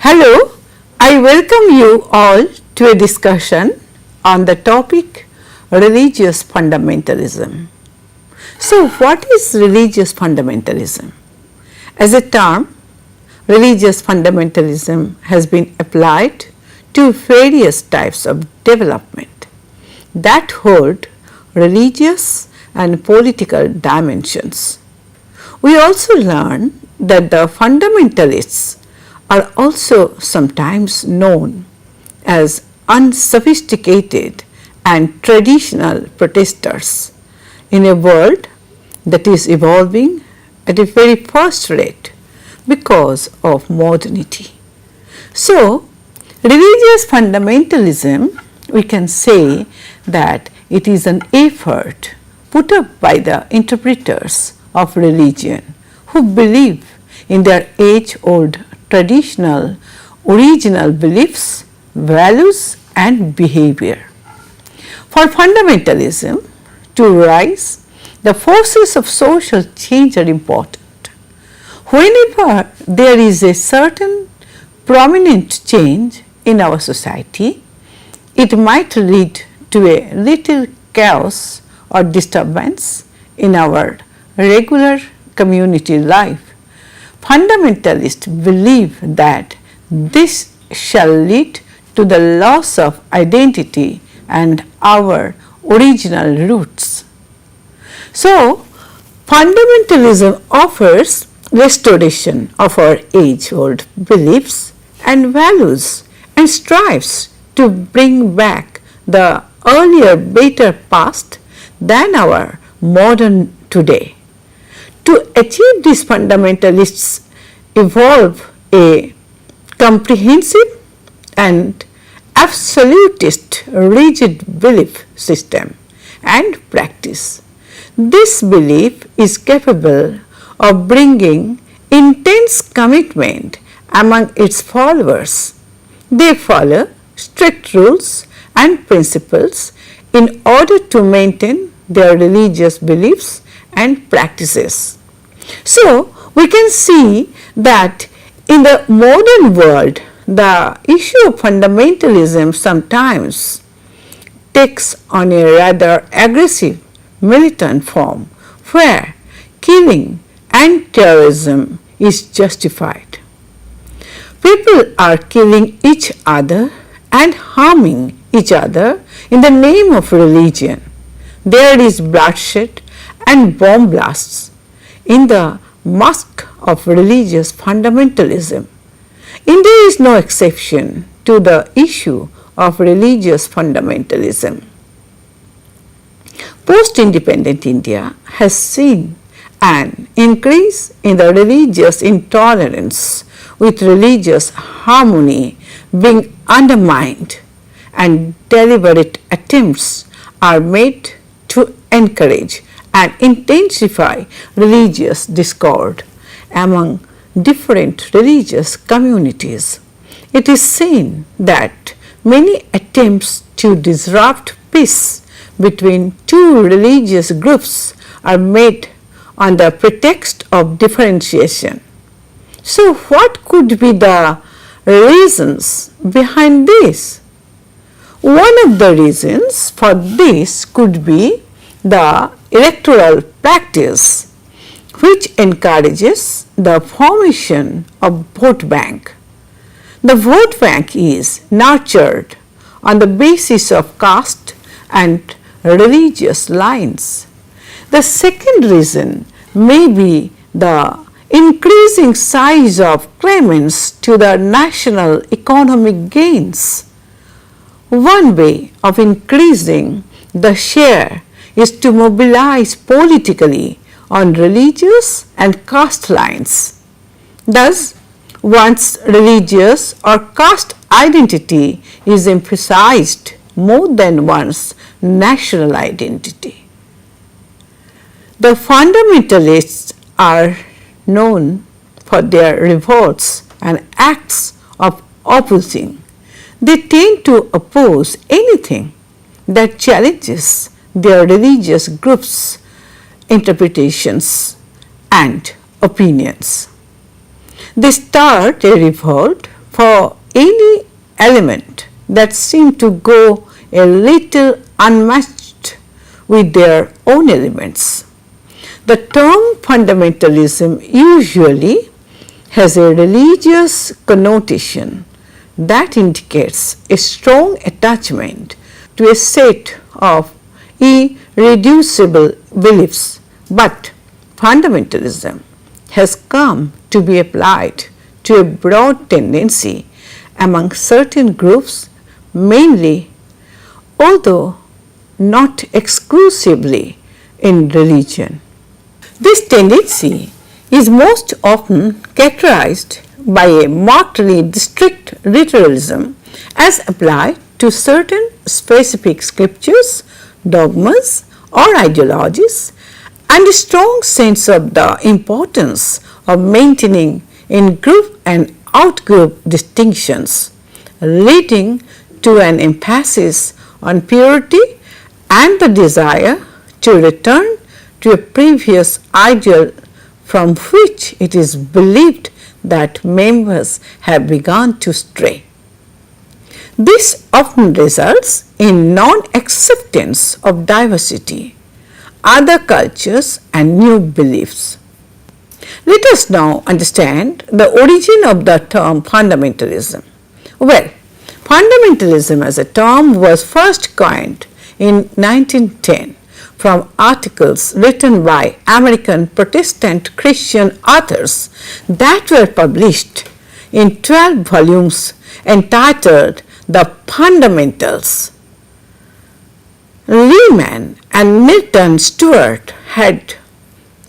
Hello, I welcome you all to a discussion on the topic religious fundamentalism. So, what is religious fundamentalism? As a term, religious fundamentalism has been applied to various types of development that hold religious and political dimensions. We also learn that the fundamentalists are also sometimes known as unsophisticated and traditional protesters in a world that is evolving at a very fast rate because of modernity. So, religious fundamentalism, we can say that it is an effort put up by the interpreters of religion who believe in their age-old traditional original beliefs, values and behavior. For fundamentalism to rise, the forces of social change are important. Whenever there is a certain prominent change in our society, it might lead to a little chaos or disturbance in our regular community life. Fundamentalists believe that this shall lead to the loss of identity and our original roots. So, fundamentalism offers restoration of our age-old beliefs and values and strives to bring back the earlier better past than our modern today. To achieve this, fundamentalists evolve a comprehensive and absolutist rigid belief system and practice. This belief is capable of bringing intense commitment among its followers. They follow strict rules and principles in order to maintain their religious beliefs and practices. So, we can see that in the modern world, the issue of fundamentalism sometimes takes on a rather aggressive militant form where killing and terrorism is justified. People are killing each other and harming each other in the name of religion. There is bloodshed and bomb blasts in the mask of religious fundamentalism. India is no exception to the issue of religious fundamentalism. Post-independent India has seen an increase in the religious intolerance, with religious harmony being undermined, and deliberate attempts are made to encourage and intensify religious discord among different religious communities. It is seen that many attempts to disrupt peace between two religious groups are made on the pretext of differentiation. So, what could be the reasons behind this? One of the reasons for this could be the electoral practice, which encourages the formation of vote bank. The vote bank is nurtured on the basis of caste and religious lines. The second reason may be the increasing size of claimants to the national economic gains. One way of increasing the share is to mobilize politically on religious and caste lines. Thus, one's religious or caste identity is emphasized more than one's national identity. The fundamentalists are known for their revolts and acts of opposing. They tend to oppose anything that challenges their religious groups' interpretations and opinions. They start a revolt for any element that seemed to go a little unmatched with their own elements. The term fundamentalism usually has a religious connotation that indicates a strong attachment to a set of irreducible beliefs, but fundamentalism has come to be applied to a broad tendency among certain groups mainly, although not exclusively, in religion. This tendency is most often characterized by a markedly strict literalism as applied to certain specific scriptures, dogmas, or ideologies, and a strong sense of the importance of maintaining in-group and out-group distinctions, leading to an emphasis on purity and the desire to return to a previous ideal from which it is believed that members have begun to stray. This often results in non-acceptance of diversity, other cultures and new beliefs. Let us now understand the origin of the term fundamentalism. Well, fundamentalism as a term was first coined in 1910 from articles written by American Protestant Christian authors that were published in 12 volumes entitled The Fundamentals. Lehman and Milton Stewart had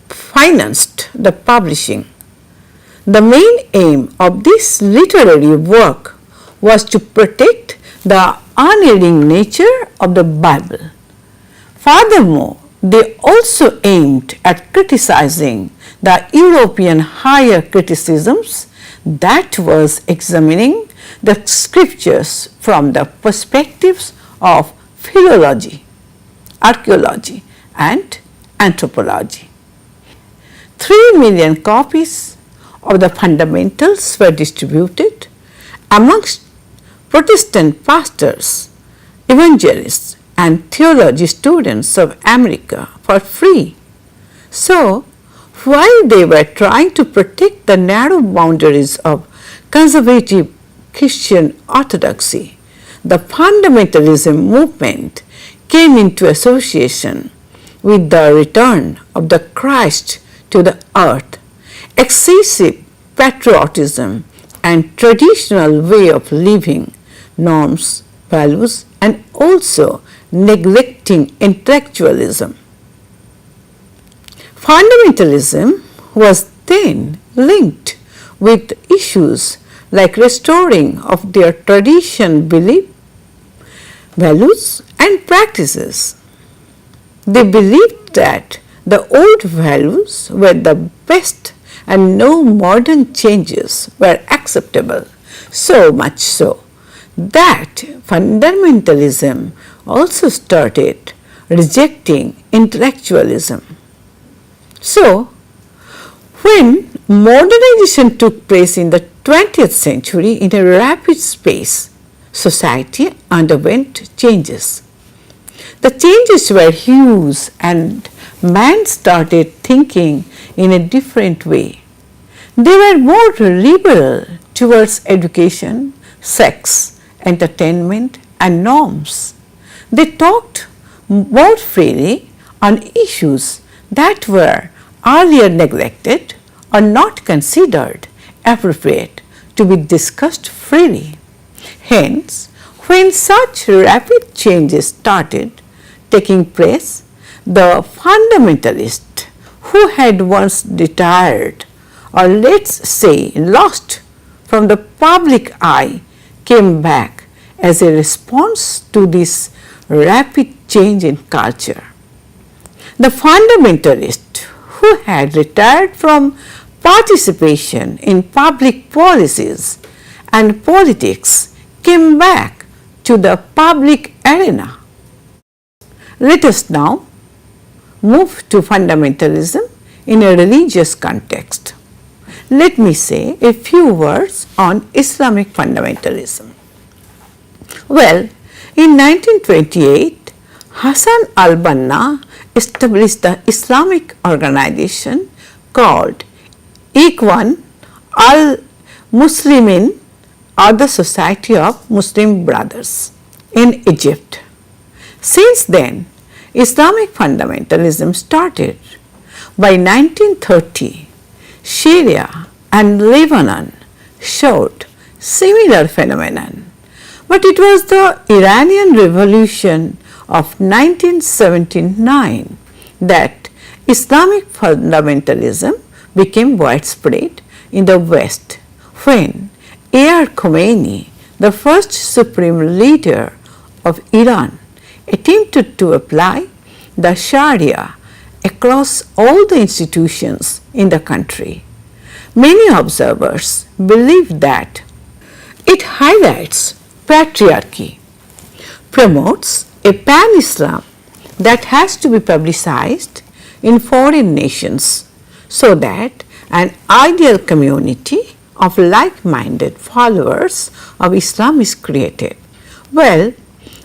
financed the publishing. The main aim of this literary work was to protect the unerring nature of the Bible. Furthermore, they also aimed at criticizing the European higher criticisms that was examining the scriptures from the perspectives of philology, archaeology, and anthropology. 3 million copies of the fundamentals were distributed amongst Protestant pastors, evangelists, and theology students of America for free. So, while they were trying to protect the narrow boundaries of conservative Christian orthodoxy, the fundamentalism movement came into association with the return of the Christ to the earth, excessive patriotism and traditional way of living, norms, values, and also neglecting intellectualism. Fundamentalism was then linked with issues like restoring of their tradition belief, values, and practices. They believed that the old values were the best and no modern changes were acceptable, so much so that fundamentalism also started rejecting intellectualism. So, when modernization took place in the 20th century in a rapid space, society underwent changes. The changes were huge and man started thinking in a different way. They were more liberal towards education, sex, entertainment, and norms. They talked more freely on issues that were earlier neglected or not considered appropriate to be discussed freely. Hence, when such rapid changes started taking place, the fundamentalists who had once retired or let's say lost from the public eye came back as a response to this rapid change in culture. The fundamentalists who had retired from participation in public policies and politics came back to the public arena. Let us now move to fundamentalism in a religious context. let me say a few words on Islamic fundamentalism. Well, in 1928, Hassan al-Banna established the Islamic organization called Ikhwan al-Muslimin, or the Society of Muslim Brothers, in Egypt. Since then, Islamic fundamentalism started. By 1930, Syria and Lebanon showed similar phenomenon, but it was the Iranian Revolution of 1979 that Islamic fundamentalism became widespread in the West, when Ayatollah Khomeini, the first supreme leader of Iran, attempted to apply the Sharia across all the institutions in the country. Many observers believe that it highlights patriarchy, promotes a pan-Islam that has to be publicized in foreign nations so that an ideal community of like-minded followers of Islam is created. Well,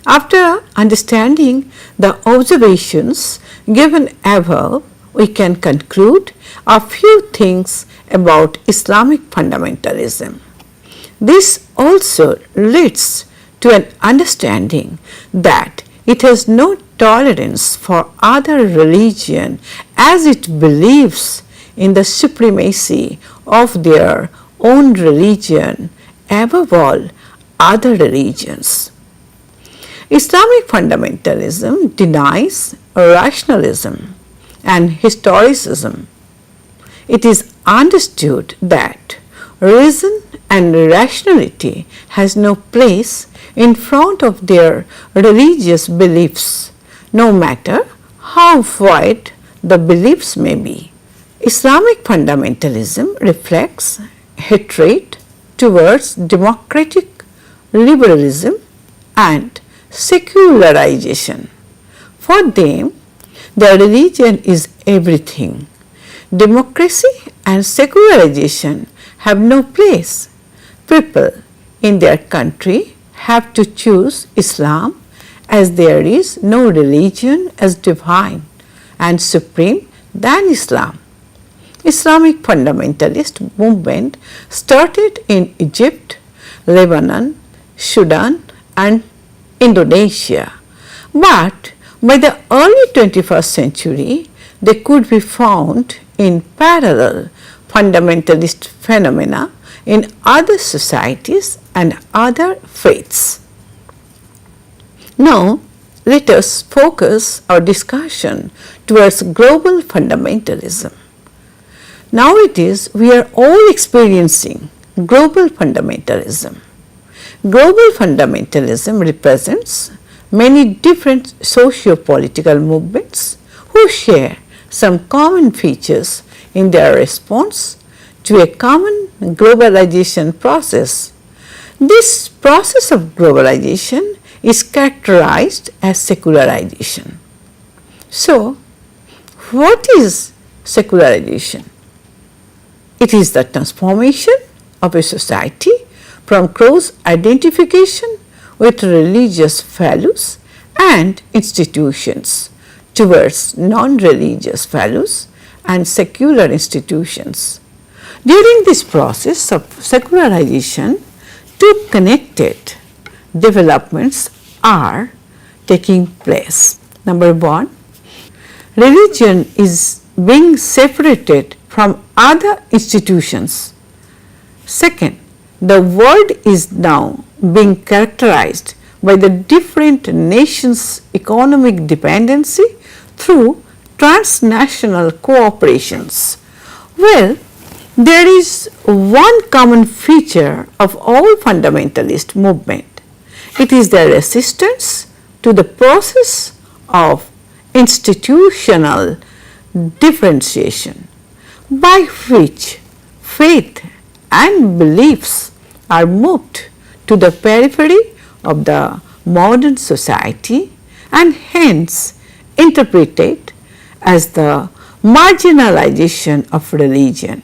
after understanding the observations given above, we can conclude a few things about Islamic fundamentalism. This also leads to an understanding that it has no tolerance for other religion, as it believes in the supremacy of their own religion above all other religions. Islamic fundamentalism denies rationalism and historicism. It is understood that reason and rationality has no place in front of their religious beliefs, no matter how wide the beliefs may be. Islamic fundamentalism reflects hatred towards democratic liberalism and secularization. For them, their religion is everything. Democracy and secularization have no place. People in their country have to choose Islam, as there is no religion as divine and supreme than Islam. Islamic fundamentalist movement started in Egypt, Lebanon, Sudan and Indonesia, but by the early 21st century they could be found in parallel fundamentalist phenomena in other societies and other faiths. Now, let us focus our discussion towards global fundamentalism. Nowadays, we are all experiencing global fundamentalism. Global fundamentalism represents many different socio-political movements who share some common features in their response to a common globalization process. This process of globalization is characterized as secularization. So, what is secularization? It is the transformation of a society from close identification with religious values and institutions towards non-religious values and secular institutions. During this process of secularization, two connected developments are taking place. Number one, religion is being separated from other institutions. Second, the world is now being characterized by the different nations' economic dependency through transnational cooperations. Well, there is one common feature of all fundamentalist movement. It is their resistance to the process of institutional differentiation, by which faith and beliefs are moved to the periphery of the modern society and hence interpreted as the marginalization of religion.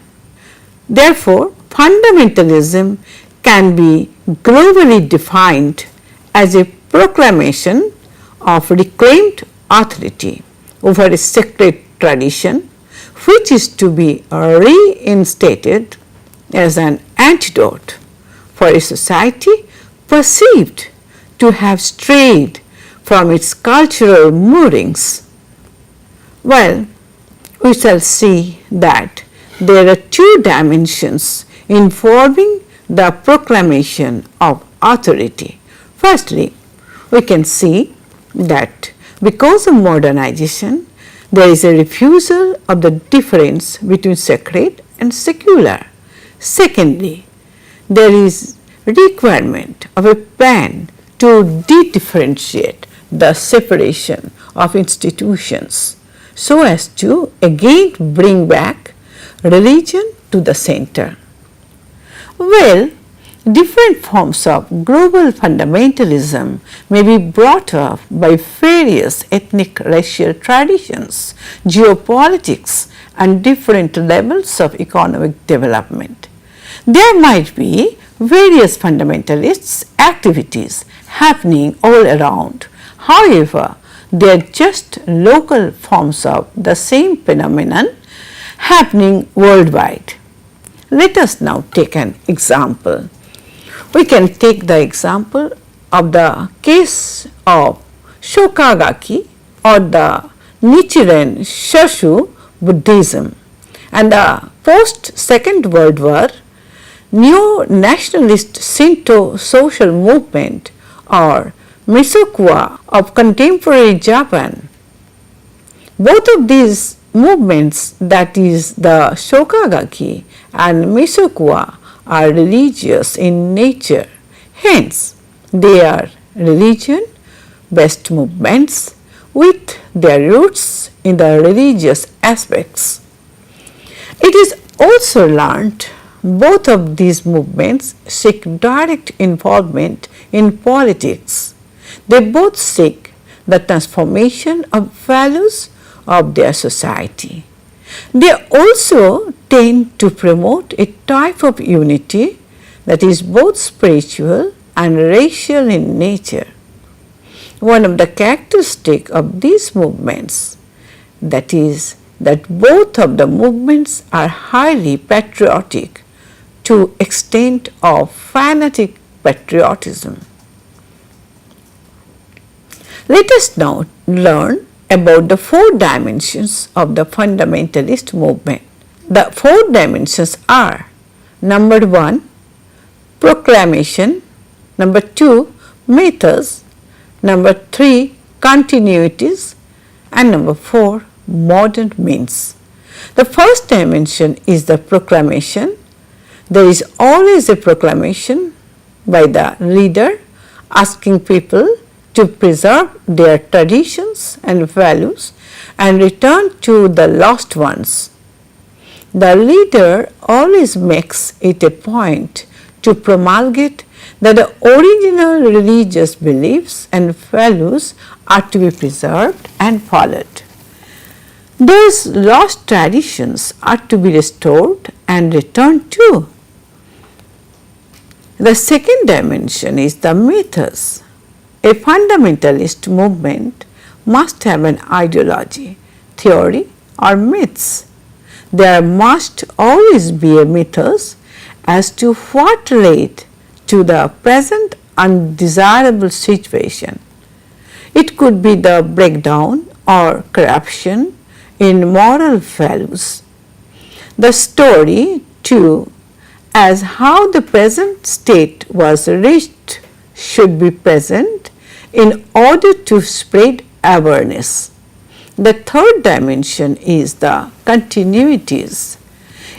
Therefore, fundamentalism can be globally defined as a proclamation of reclaimed authority over a sacred tradition, which is to be reinstated as an antidote for a society perceived to have strayed from its cultural moorings. Well, we shall see that there are two dimensions involving the proclamation of authority. Firstly, we can see that because of modernization, there is a refusal of the difference between sacred and secular. Secondly, there is requirement of a plan to de-differentiate the separation of institutions so as to again bring back religion to the center. Well, different forms of global fundamentalism may be brought up by various ethnic racial traditions, geopolitics, and different levels of economic development. There might be various fundamentalists' activities happening all around. However, they are just local forms of the same phenomenon happening worldwide. Let us now take an example. We can take the example of the case of Shokagaki or the Nichiren Shoshu Buddhism and the post-Second World War neo-nationalist Shinto social movement or Misokuwa of contemporary Japan. Both of these movements, that is the Shokagaki and Misokuwa, are religious in nature. Hence, they are religion-based movements with their roots in the religious aspects. It is also learned both of these movements seek direct involvement in politics. They both seek the transformation of values of their society. They also tend to promote a type of unity that is both spiritual and racial in nature. One of the characteristics of these movements, that is, that both of the movements are highly patriotic to extent of fanatic patriotism. Let us now learn about the four dimensions of the fundamentalist movement. The four dimensions are: number 1, proclamation; number 2, methods; number 3, continuities; and number 4, modern means. The first dimension is the proclamation. There is always a proclamation by the leader asking people to preserve their traditions and values and return to the lost ones. The leader always makes it a point to promulgate that the original religious beliefs and values are to be preserved and followed. Those lost traditions are to be restored and returned to. The second dimension is the mythos. A fundamentalist movement must have an ideology, theory, or myths. There must always be a mythos as to what led to the present undesirable situation. It could be the breakdown or corruption in moral values. The story, too, as how the present state was reached should be present in order to spread awareness. The third dimension is the continuities.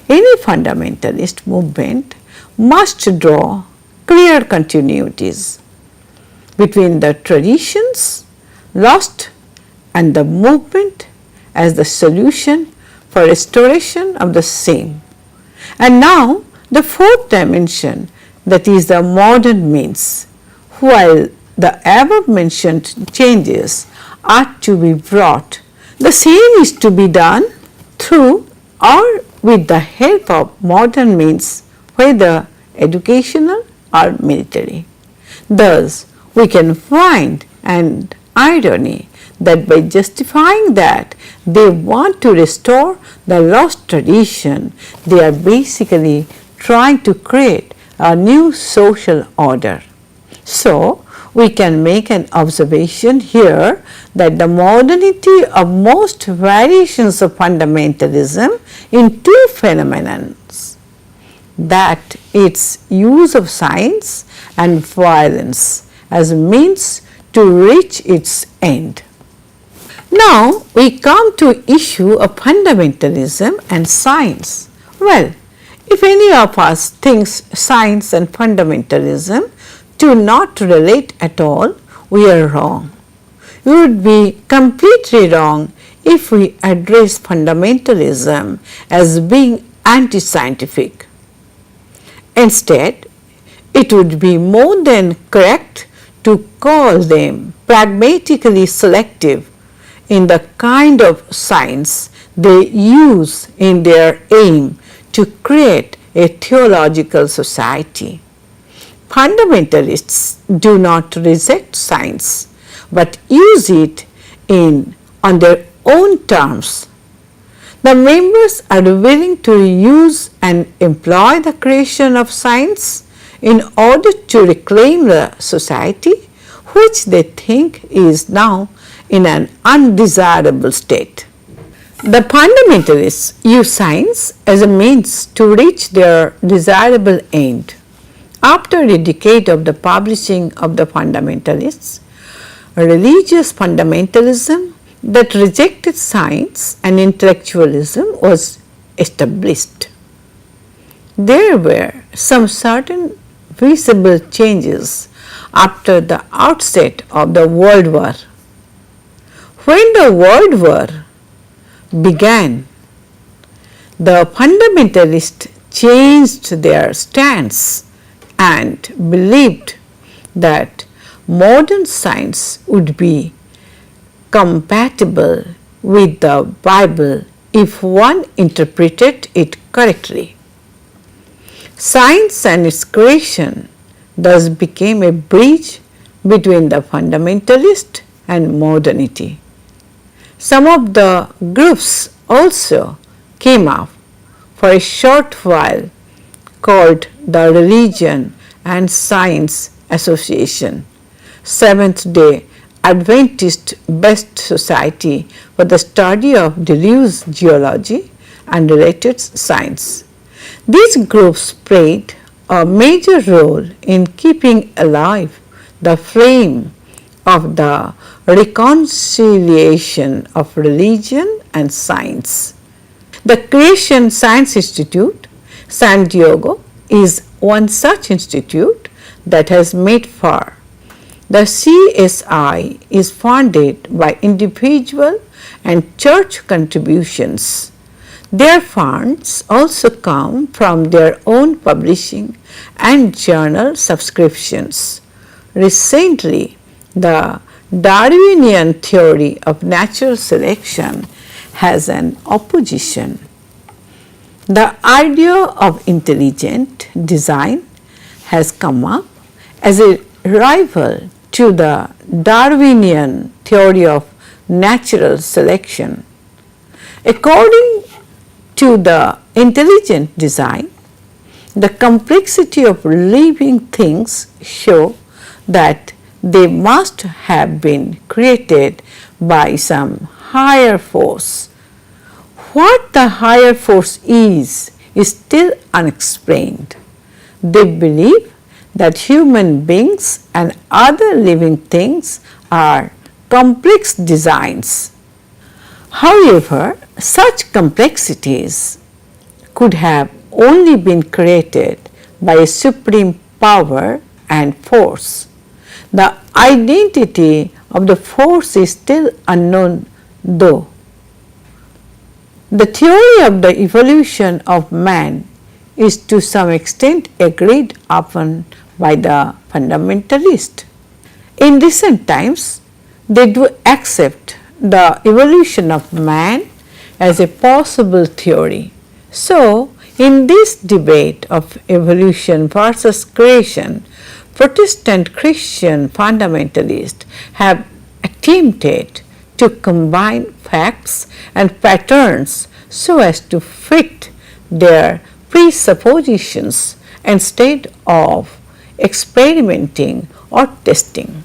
Any fundamentalist movement must draw clear continuities between the traditions lost and the movement as the solution for restoration of the same. And now the fourth dimension, that is the modern means. While the above mentioned changes are to be brought, the same is to be done through or with the help of modern means, whether educational or military. Thus, we can find an irony that by justifying that they want to restore the lost tradition, they are basically trying to create a new social order. So, we can make an observation here that the modernity of most variations of fundamentalism in two phenomena, that its use of science and violence as means to reach its end. Now, we come to issue of fundamentalism and science. Well, if any of us thinks science and fundamentalism do not relate at all, we are wrong. We would be completely wrong if we address fundamentalism as being anti-scientific. Instead, it would be more than correct to call them pragmatically selective in the kind of science they use in their aim to create a theological society. Fundamentalists do not reject science, but use it on their own terms. The members are willing to use and employ the creation of science in order to reclaim the society which they think is now in an undesirable state. The fundamentalists use science as a means to reach their desirable end. After a decade of the publishing of the fundamentalists, religious fundamentalism that rejected science and intellectualism was established. There were some certain visible changes after the outset of the World War. When the World War began, the fundamentalists changed their stance and believed that modern science would be compatible with the Bible if one interpreted it correctly. Science and its creation thus became a bridge between the fundamentalist and modernity. Some of the groups also came up for a short while called the Religion and Science Association, Seventh-day Adventist Best Society for the Study of Deluge Geology and Related Science. These groups played a major role in keeping alive the flame of the reconciliation of religion and science. The Creation Science Institute, San Diego, is one such institute that has made far. The CSI is funded by individual and church contributions. Their funds also come from their own publishing and journal subscriptions. Recently, the Darwinian theory of natural selection has an opposition. The idea of intelligent design has come up as a rival to the Darwinian theory of natural selection. According to the intelligent design, the complexity of living things show that they must have been created by some higher force. What the higher force is still unexplained. They believe that human beings and other living things are complex designs. However, such complexities could have only been created by a supreme power and force. The identity of the force is still unknown, though. The theory of the evolution of man is to some extent agreed upon by the fundamentalists. In recent times, they do accept the evolution of man as a possible theory. So, in this debate of evolution versus creation, Protestant Christian fundamentalists have attempted to combine facts and patterns so as to fit their presuppositions instead of experimenting or testing.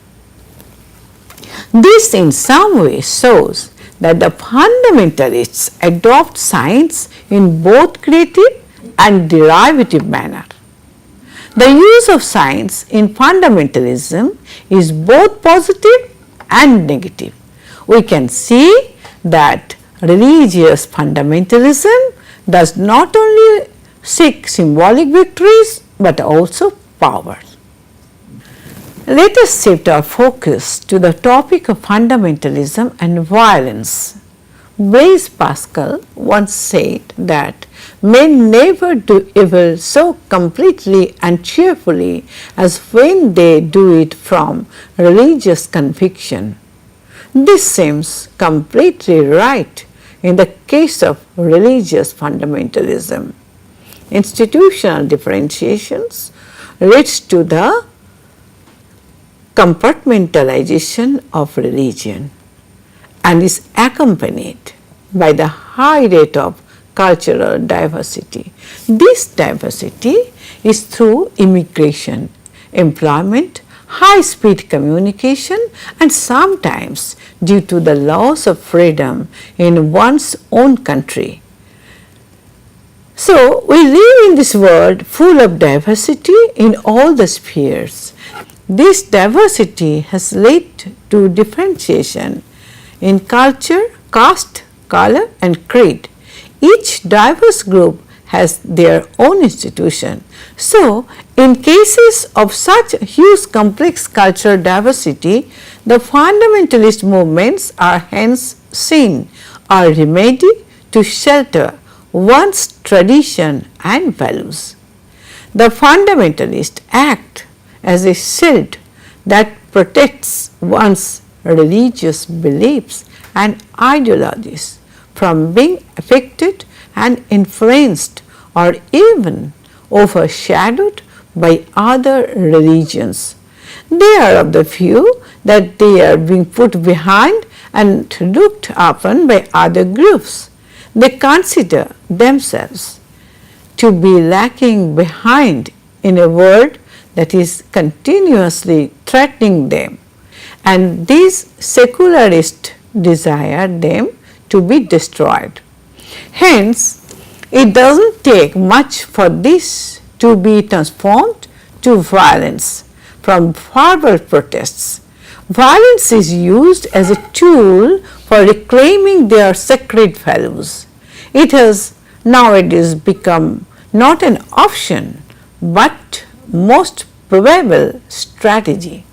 This in some way shows that the fundamentalists adopt science in both creative and derivative manner. The use of science in fundamentalism is both positive and negative. We can see that religious fundamentalism does not only seek symbolic victories but also power. Let us shift our focus to the topic of fundamentalism and violence. Blaise Pascal once said that men never do evil so completely and cheerfully as when they do it from religious conviction. This seems completely right in the case of religious fundamentalism. Institutional differentiations leads to the compartmentalization of religion and is accompanied by the high rate of cultural diversity. This diversity is through immigration, employment, high-speed communication, and sometimes due to the loss of freedom in one's own country. So, we live in this world full of diversity in all the spheres. This diversity has led to differentiation in culture, caste, color, and creed. Each diverse group has their own institution. So, in cases of such huge complex cultural diversity, the fundamentalist movements are hence seen a remedy to shelter one's tradition and values. The fundamentalists act as a shield that protects one's religious beliefs and ideologies from being affected and influenced or even overshadowed by other religions. They are of the view that they are being put behind and looked upon by other groups. They consider themselves to be lacking behind in a world that is continuously threatening them, and these secularists desire them to be destroyed. Hence, it does not take much for this to be transformed to violence from verbal protests. Violence is used as a tool for reclaiming their sacred values. It has nowadays become not an option but most probable strategy.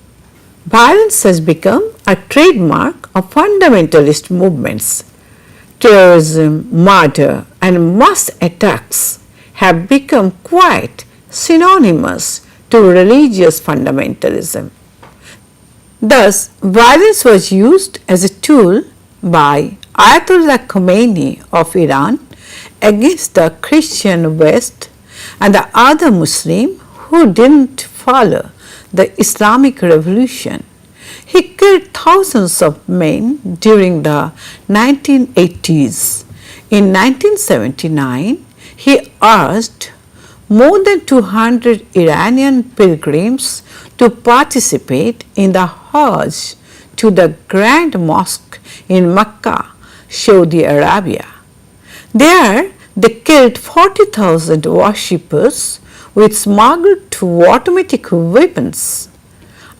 Violence has become a trademark of fundamentalist movements. Terrorism, murder, and mass attacks have become quite synonymous to religious fundamentalism. Thus, violence was used as a tool by Ayatollah Khomeini of Iran against the Christian West and the other Muslims who didn't follow the Islamic Revolution. He killed thousands of men during the 1980s. In 1979, he urged more than 200 Iranian pilgrims to participate in the Hajj to the Grand Mosque in Mecca, Saudi Arabia. There, they killed 40,000 worshippers with smuggled automatic weapons.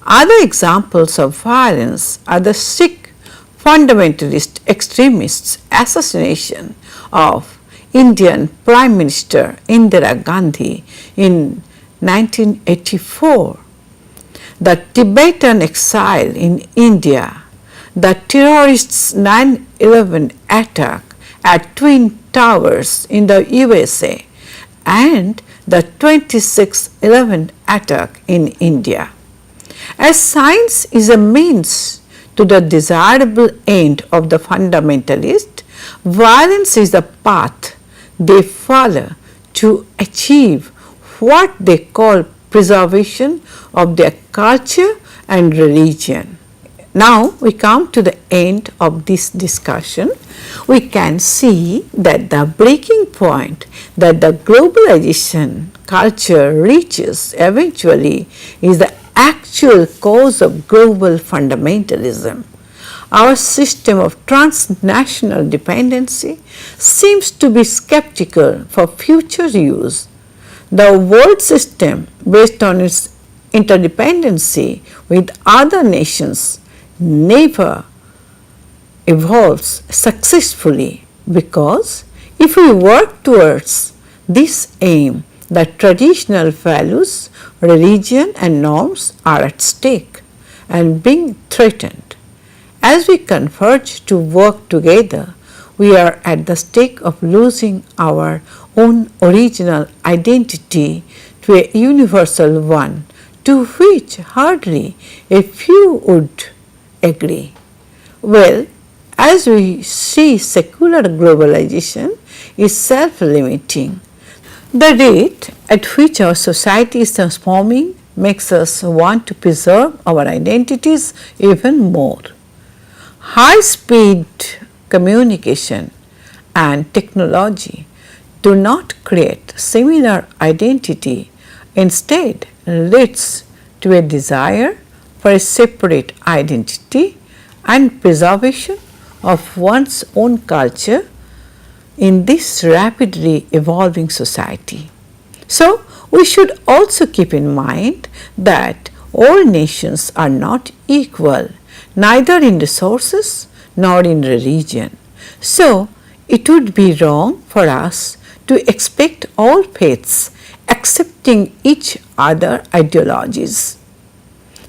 Other examples of violence are the Sikh fundamentalist extremists' assassination of Indian Prime Minister Indira Gandhi in 1984, the Tibetan exile in India, the terrorists' 9/11 attack at Twin Towers in the USA, and the 26/11 attack in India. As science is a means to the desirable end of the fundamentalist, violence is the path they follow to achieve what they call preservation of their culture and religion. Now we come to the end of this discussion. We can see that the breaking point that the globalization culture reaches eventually is the actual cause of global fundamentalism. Our system of transnational dependency seems to be skeptical for future use. The world system, based on its interdependency with other nations, never evolves successfully, because if we work towards this aim, the traditional values, religion and norms are at stake and being threatened. As we converge to work together, we are at the stake of losing our own original identity to a universal one, to which hardly a few would agree. Well, as we see, secular globalization is self-limiting. The rate at which our society is transforming makes us want to preserve our identities even more. High-speed communication and technology do not create similar identity, instead leads to a desire for a separate identity and preservation of one's own culture in this rapidly evolving society. So, we should also keep in mind that all nations are not equal, neither in resources nor in religion. So, it would be wrong for us to expect all faiths accepting each other ideologies.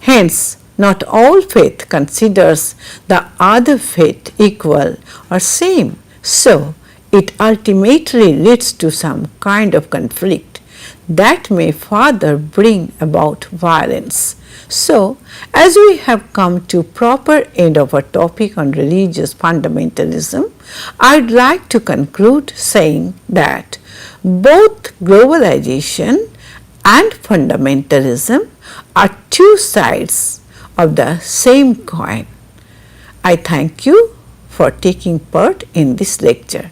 Hence, not all faith considers the other faith equal or same, so it ultimately leads to some kind of conflict that may further bring about violence. So, as we have come to proper end of our topic on religious fundamentalism, I'd like to conclude saying that both globalization and fundamentalism are two sides of the same coin. I thank you for taking part in this lecture.